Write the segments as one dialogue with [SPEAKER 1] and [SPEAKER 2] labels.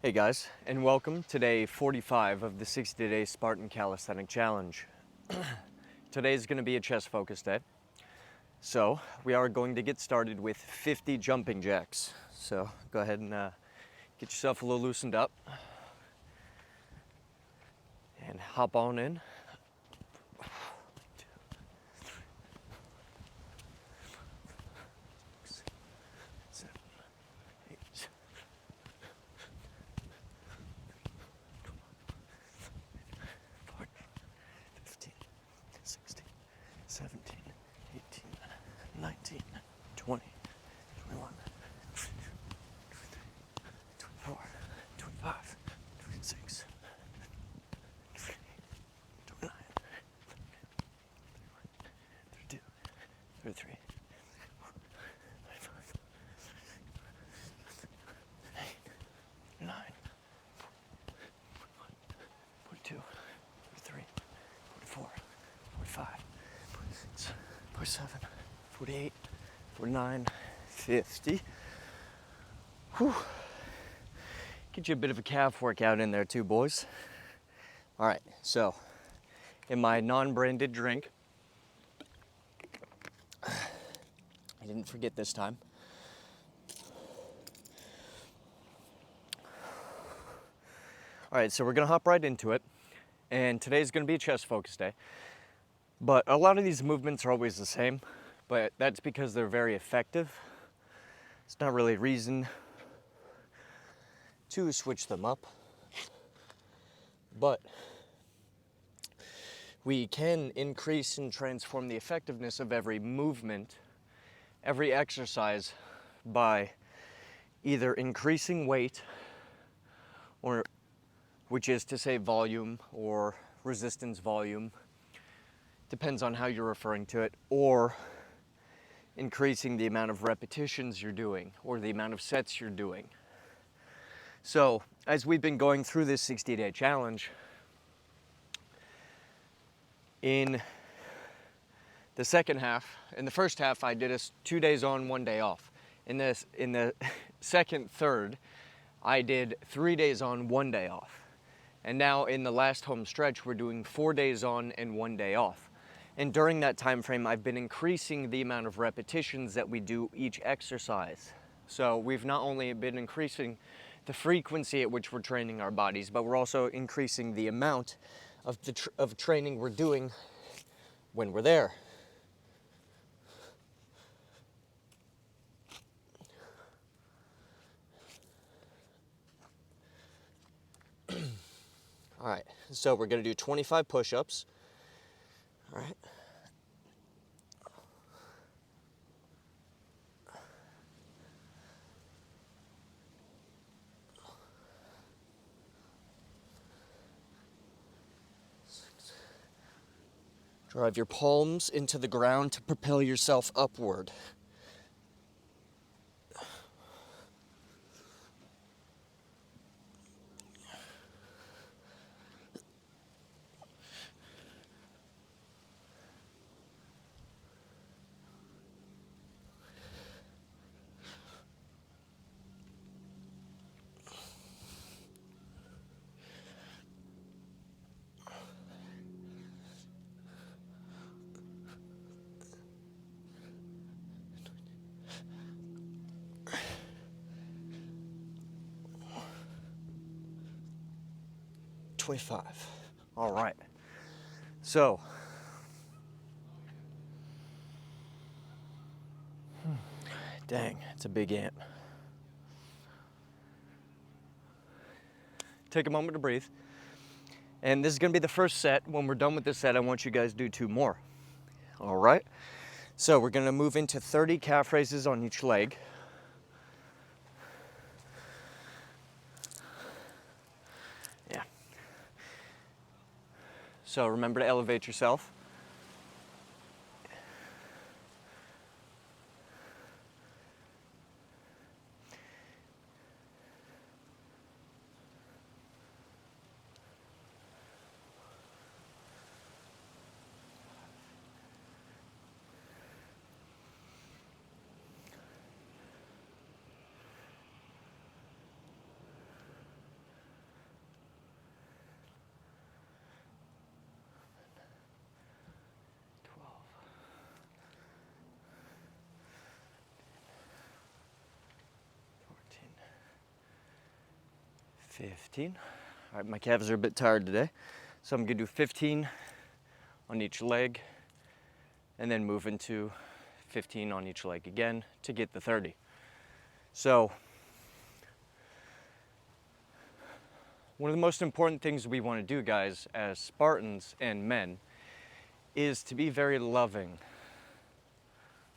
[SPEAKER 1] Hey guys, and welcome to day 45 of the 60-day Spartan Calisthenic Challenge. Today is going to be a chest focus day. So we are going to get started with 50 jumping jacks. So go ahead and get yourself a little loosened up and hop on in. Seven, 48, 49, 50. Whew. Get you a bit of a calf workout in there too, boys. All right, so in my non-branded drink, I didn't forget this time. All right, so we're gonna hop right into it. And today's gonna be a chest focus day. But a lot of these movements are always the same, but that's because they're very effective. It's not really a reason to switch them up. But we can increase and transform the effectiveness of every movement, every exercise, by either increasing weight, or which is to say volume or resistance volume, depends on how you're referring to it, or increasing the amount of repetitions you're doing or the amount of sets you're doing. So as we've been going through this 60-day challenge, in the second half, in the first half I did 2 days on, 1 day off. In the second third, I did 3 days on, 1 day off. And now in the last home stretch, we're doing 4 days on and 1 day off. And during that time frame, I've been increasing the amount of repetitions that we do each exercise. So we've not only been increasing the frequency at which we're training our bodies, but we're also increasing the amount of training we're doing when we're there. All right, so we're gonna do 25 push-ups. All right. Drive your palms into the ground to propel yourself upward. All right. So, dang, it's a big ant. Take a moment to breathe. And this is gonna be the first set. When we're done with this set, I want you guys to do 2 more. All right? So we're gonna move into 30 calf raises on each leg. Yeah. So remember to elevate yourself. 15. All right, my calves are a bit tired today, so I'm gonna do 15 on each leg and then move into 15 on each leg again to get the 30. So one of the most important things we want to do, guys, as Spartans and men, is to be very loving.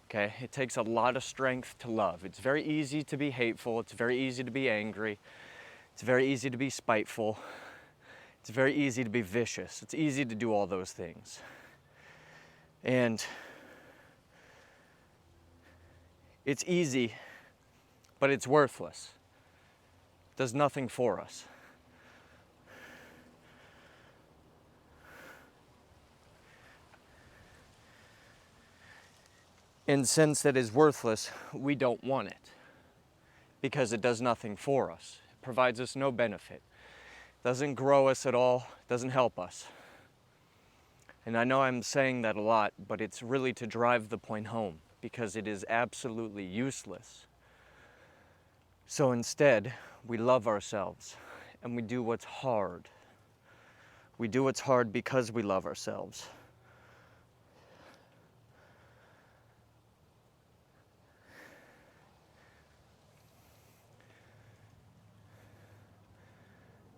[SPEAKER 1] Okay, it takes a lot of strength to love. It's very easy to be hateful. It's very easy to be angry. It's very easy to be spiteful. It's very easy to be vicious. It's easy to do all those things. And it's easy, but it's worthless. It does nothing for us. And since that is worthless, we don't want it because it does nothing for us. It provides us no benefit. Doesn't grow us at all, doesn't help us. And I know I'm saying that a lot, but it's really to drive the point home because it is absolutely useless. So instead, we love ourselves and we do what's hard. We do what's hard because we love ourselves.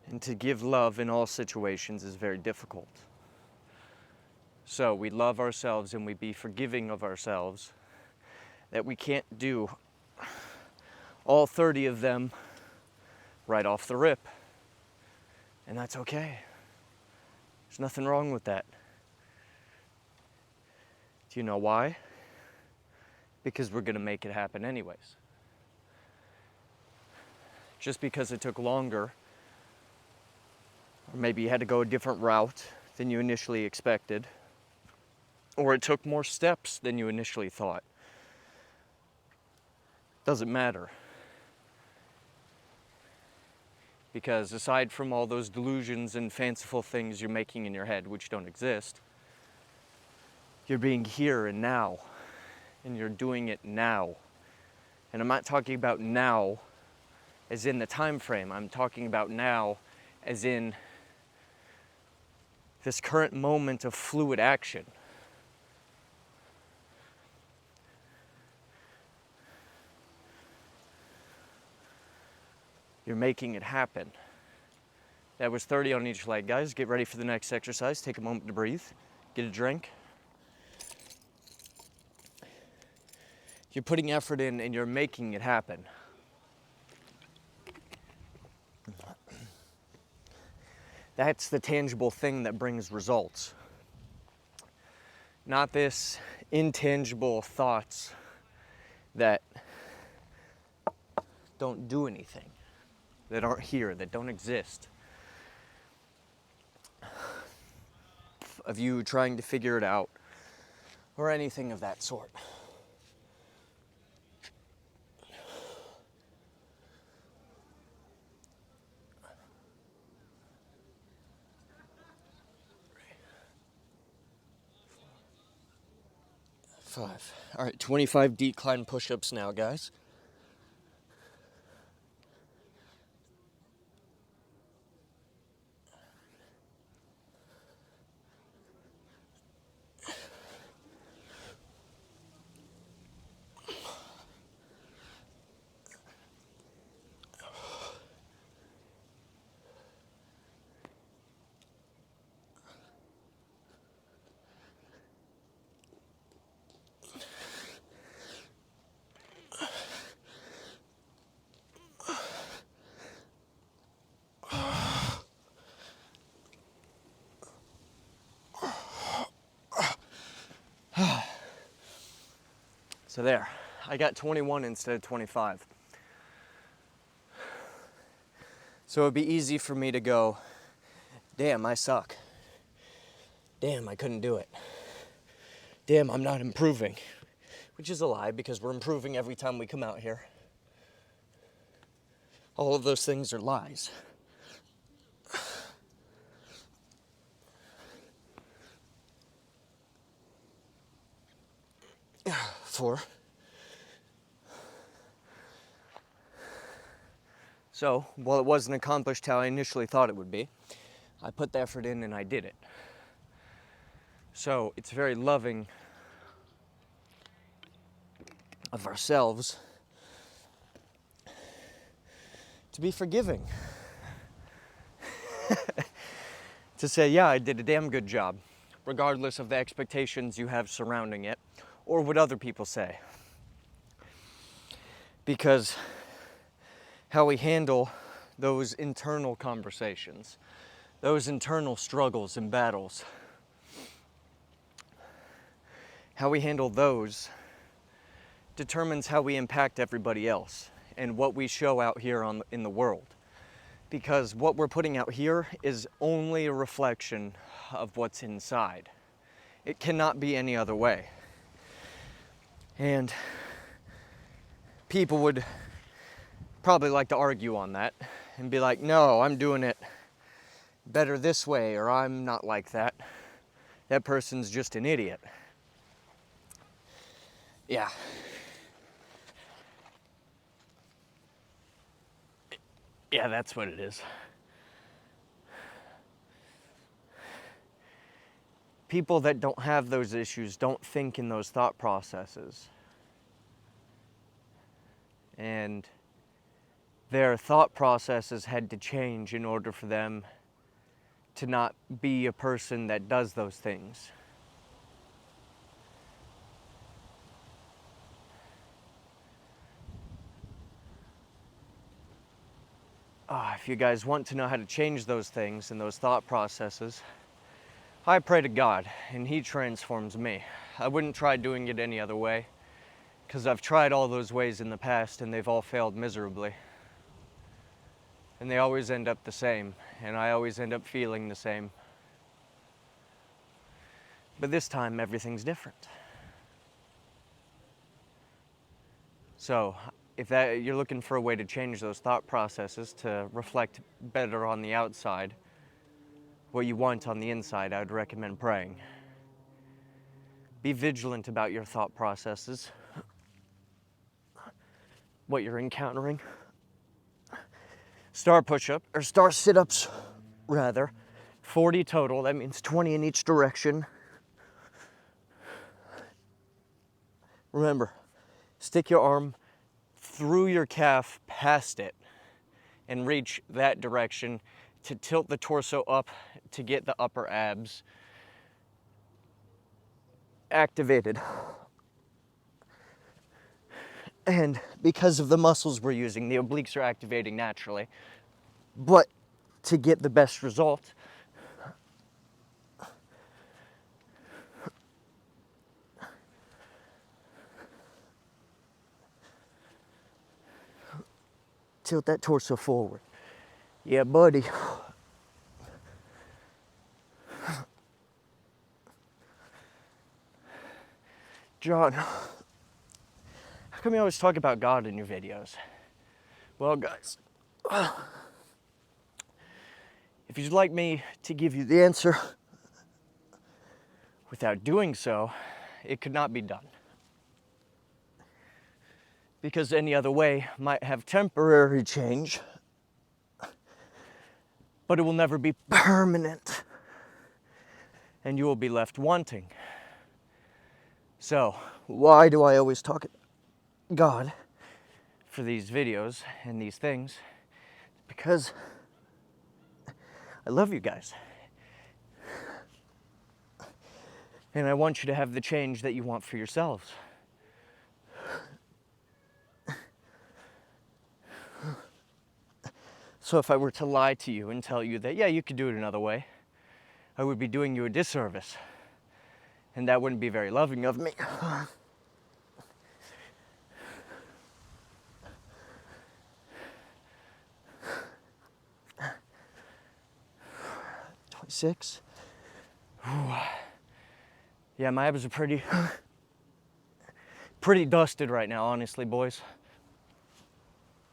[SPEAKER 1] And to give love in all situations is very difficult. So we love ourselves and we be forgiving of ourselves that we can't do all 30 of them right off the rip. And that's okay. There's nothing wrong with that. Do you know why? Because we're going to make it happen anyways. Just because it took longer, or maybe you had to go a different route than you initially expected, or it took more steps than you initially thought, doesn't matter. Because aside from all those delusions and fanciful things you're making in your head, which don't exist, you're being here and now, and you're doing it now. And I'm not talking about now as in the time frame. I'm talking about now as in this current moment of fluid action. You're making it happen. That was 30 on each leg, guys. Get ready for the next exercise. Take a moment to breathe. Get a drink. You're putting effort in and you're making it happen. That's the tangible thing that brings results. Not this intangible thoughts that don't do anything, that aren't here, that don't exist. Of you trying to figure it out, or anything of that sort. Five. All right, 25 decline push-ups now, guys. So there, I got 21 instead of 25. So it'd be easy for me to go, damn, I suck. Damn, I couldn't do it. Damn, I'm not improving. Which is a lie because we're improving every time we come out here. All of those things are lies. Four. So, while it wasn't accomplished how I initially thought it would be, I put the effort in and I did it. So, it's very loving of ourselves to be forgiving. To say, yeah, I did a damn good job, regardless of the expectations you have surrounding it, or what other people say. Because how we handle those internal conversations, those internal struggles and battles, how we handle those determines how we impact everybody else and what we show out here in the world. Because what we're putting out here is only a reflection of what's inside. It cannot be any other way. And people would probably like to argue on that and be like, no, I'm doing it better this way, or I'm not like that. That person's just an idiot. Yeah. Yeah, that's what it is. People that don't have those issues don't think in those thought processes. And their thought processes had to change in order for them to not be a person that does those things. If you guys want to know how to change those things and those thought processes, I pray to God and He transforms me. I wouldn't try doing it any other way, because I've tried all those ways in the past and they've all failed miserably. And they always end up the same, and I always end up feeling the same. But this time, everything's different. So, if you're looking for a way to change those thought processes to reflect better on the outside what you want on the inside, I would recommend praying. Be vigilant about your thought processes, what you're encountering. Star push-up, or star sit-ups, rather. 40 total, that means 20 in each direction. Remember, stick your arm through your calf past it and reach that direction to tilt the torso up to get the upper abs activated. And because of the muscles we're using, the obliques are activating naturally. But to get the best result, tilt that torso forward. Yeah, buddy. John, how come you always talk about God in your videos? Well, guys, if you'd like me to give you the answer without doing so, it could not be done. Because any other way might have temporary change, but it will never be permanent, and you will be left wanting. So, why do I always talk about God for these videos and these things? Because I love you guys. And I want you to have the change that you want for yourselves. So if I were to lie to you and tell you that, yeah, you could do it another way, I would be doing you a disservice. And that wouldn't be very loving of me. 26. Yeah, my abs are pretty dusted right now, honestly, boys.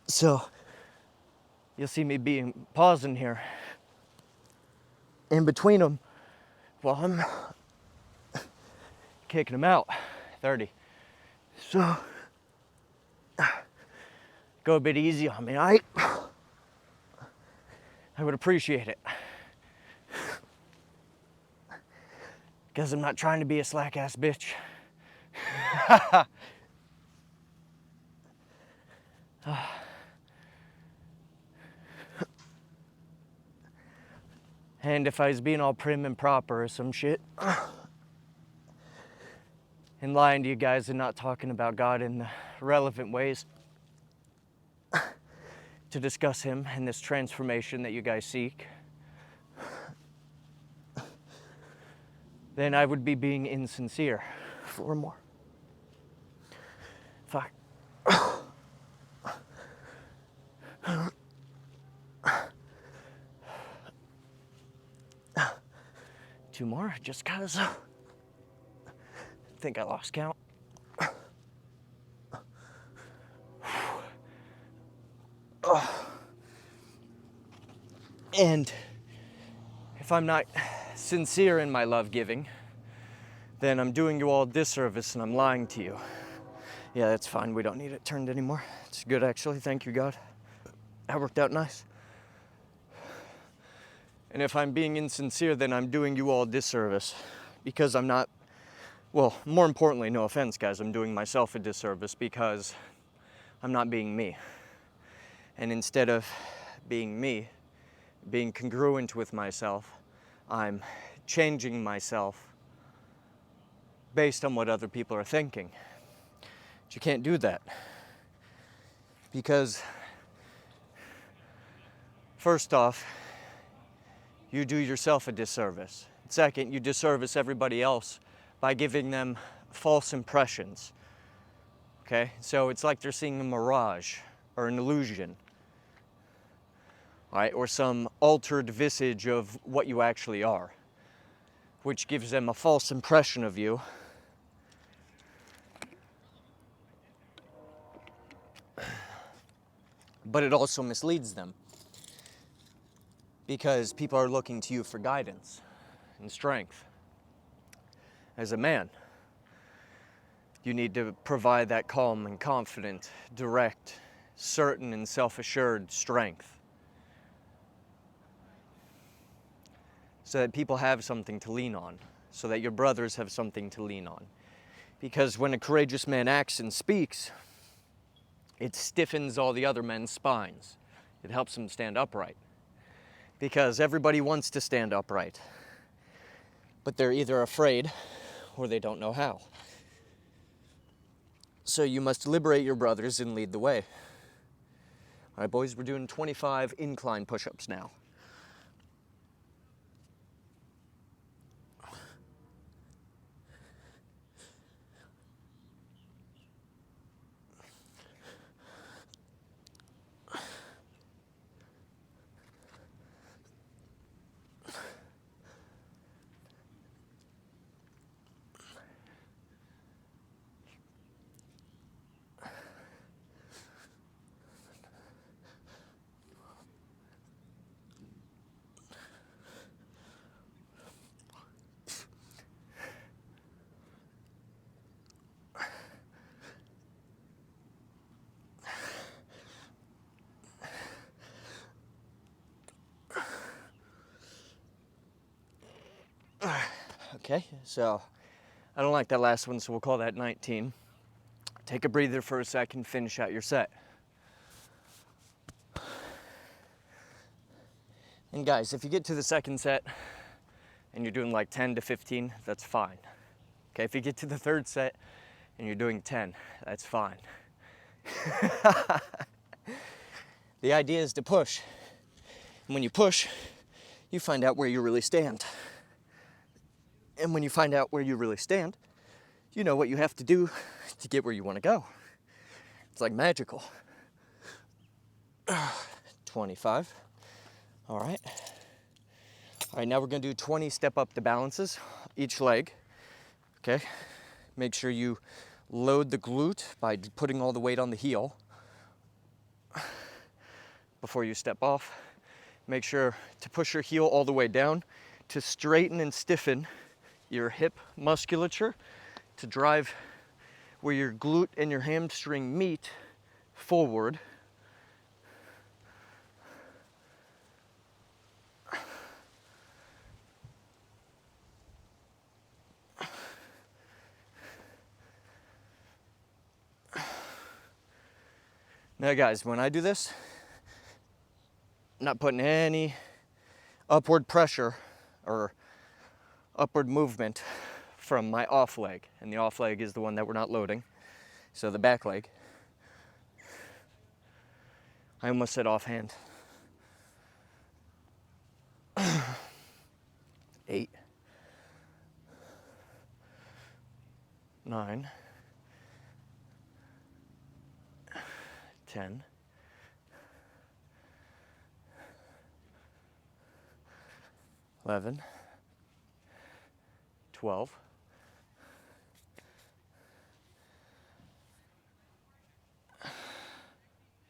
[SPEAKER 1] So, you'll see me pausing here in between them while I'm kicking them out. 30. So, go a bit easy on me, all right? I would appreciate it. Because I'm not trying to be a slack-ass bitch. And if I was being all prim and proper or some shit, and lying to you guys and not talking about God in the relevant ways to discuss Him and this transformation that you guys seek, then I would be being insincere. 4 more. Fuck. 2 more, just cause I think I lost count. And if I'm not sincere in my love giving, then I'm doing you all a disservice and I'm lying to you. Yeah, that's fine. We don't need it turned anymore. It's good, actually. Thank you, God. That worked out nice. And if I'm being insincere, then I'm doing you all a disservice because I'm not, well, more importantly, no offense, guys, I'm doing myself a disservice because I'm not being me. And instead of being me, being congruent with myself, I'm changing myself based on what other people are thinking. But you can't do that because, first off, you do yourself a disservice. Second, you disservice everybody else by giving them false impressions. Okay? So it's like they're seeing a mirage or an illusion. All right? Or some altered visage of what you actually are, which gives them a false impression of you. But it also misleads them because people are looking to you for guidance and strength. As a man, you need to provide that calm and confident, direct, certain and self-assured strength so that people have something to lean on, so that your brothers have something to lean on. Because when a courageous man acts and speaks, it stiffens all the other men's spines. It helps them stand upright. Because everybody wants to stand upright, but they're either afraid or they don't know how. So you must liberate your brothers and lead the way. All right, boys, we're doing 25 incline push-ups now. Okay, so I don't like that last one, so we'll call that 19. Take a breather for a second, finish out your set. And guys, if you get to the second set and you're doing like 10 to 15, that's fine. Okay, if you get to the third set and you're doing 10, that's fine. The idea is to push. And when you push, you find out where you really stand. And when you find out where you really stand, you know what you have to do to get where you want to go. It's like magical. 25. All right. All right, now we're going to do 20 step up to balances each leg. Okay. Make sure you load the glute by putting all the weight on the heel before you step off. Make sure to push your heel all the way down to straighten and stiffen your hip musculature to drive where your glute and your hamstring meet forward. Now guys, when I do this, I'm not putting any upward pressure or upward movement from my off leg. And the off leg is the one that we're not loading. So the back leg. I almost said offhand. 8, 9, 10, 11, 12,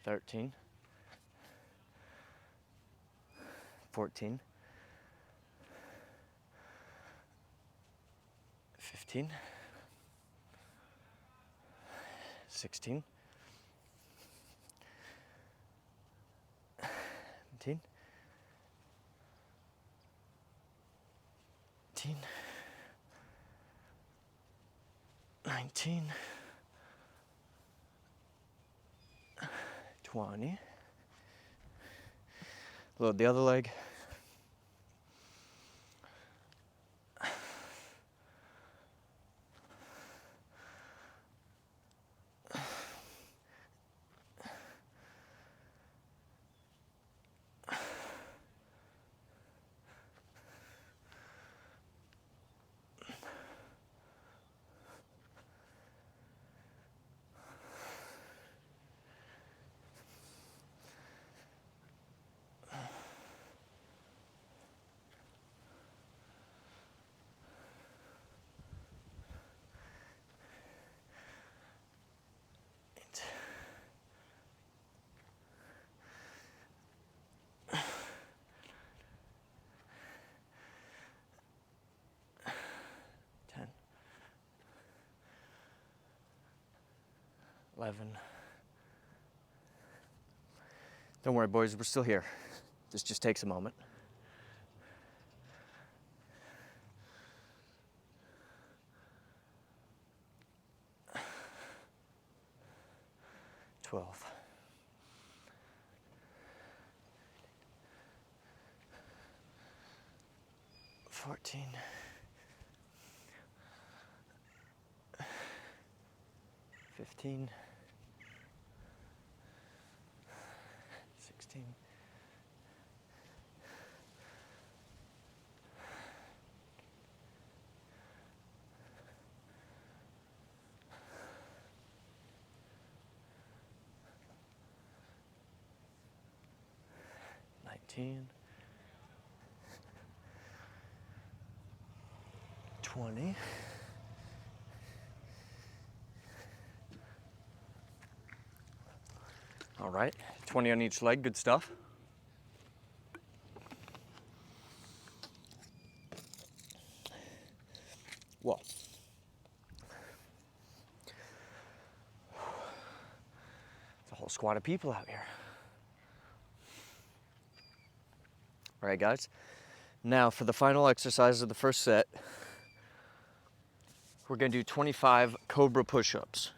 [SPEAKER 1] 13, 14, 15, 16, 17, 18, 19, 20. Load the other leg. Don't worry, boys, we're still here. This just takes a moment. 12. 14. 15. 16. 19. 20. All right, 20 on each leg, good stuff. Whoa. It's a whole squad of people out here. All right, guys. Now for the final exercise of the first set, we're gonna do 25 Cobra Push-Ups.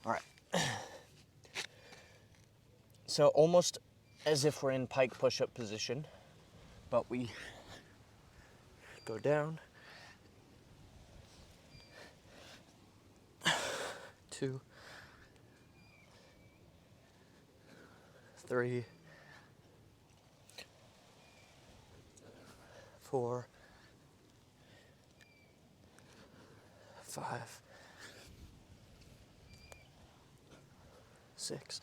[SPEAKER 1] All right. So almost as if we're in pike push-up position, but we go down, 2, 3, 4, 5, 6,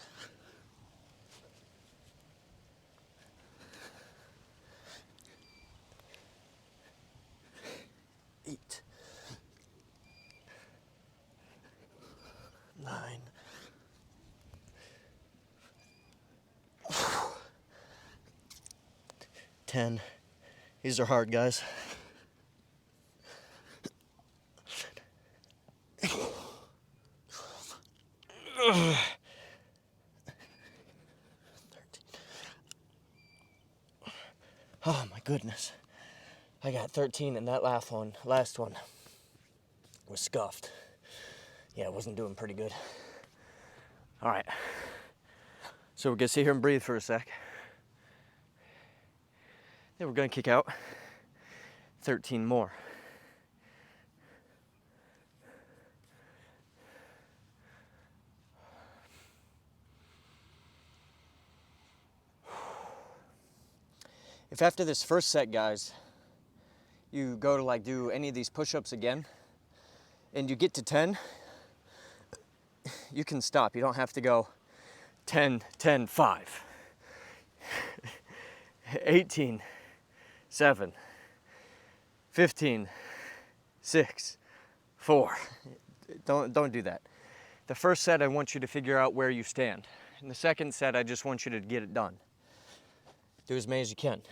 [SPEAKER 1] 8, 9, 10. These are hard, guys. 13. Oh my goodness. I got 13 and that last one was scuffed. Yeah, I wasn't doing pretty good. All right. So we're gonna sit here and breathe for a sec. Then we're gonna kick out 13 more. If after this first set, guys, you go to like do any of these push-ups again, and you get to 10, you can stop. You don't have to go 10, 10, 5, 18, 7, 15, 6, 4. Don't do that. The first set, I want you to figure out where you stand. In the second set, I just want you to get it done. Do as many as you can.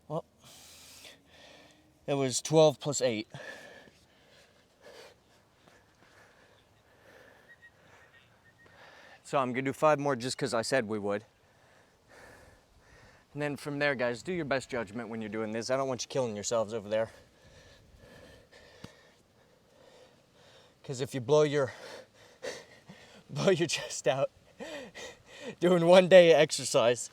[SPEAKER 1] Well, it was 12 plus 8. So I'm gonna do 5 more just because I said we would. And then from there, guys, do your best judgment when you're doing this. I don't want you killing yourselves over there. Because if you blow your chest out doing one day exercise,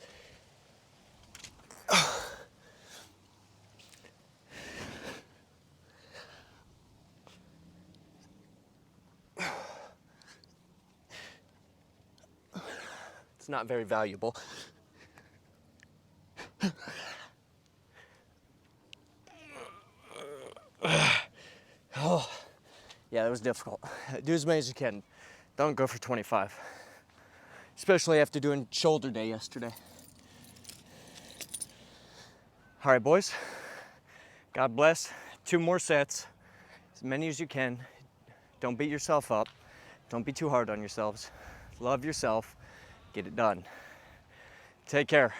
[SPEAKER 1] it's not very valuable. Oh, yeah, that was difficult. Do as many as you can. Don't go for 25. Especially after doing shoulder day yesterday. All right, boys. God bless. 2 more sets. As many as you can. Don't beat yourself up. Don't be too hard on yourselves. Love yourself. Get it done. Take care.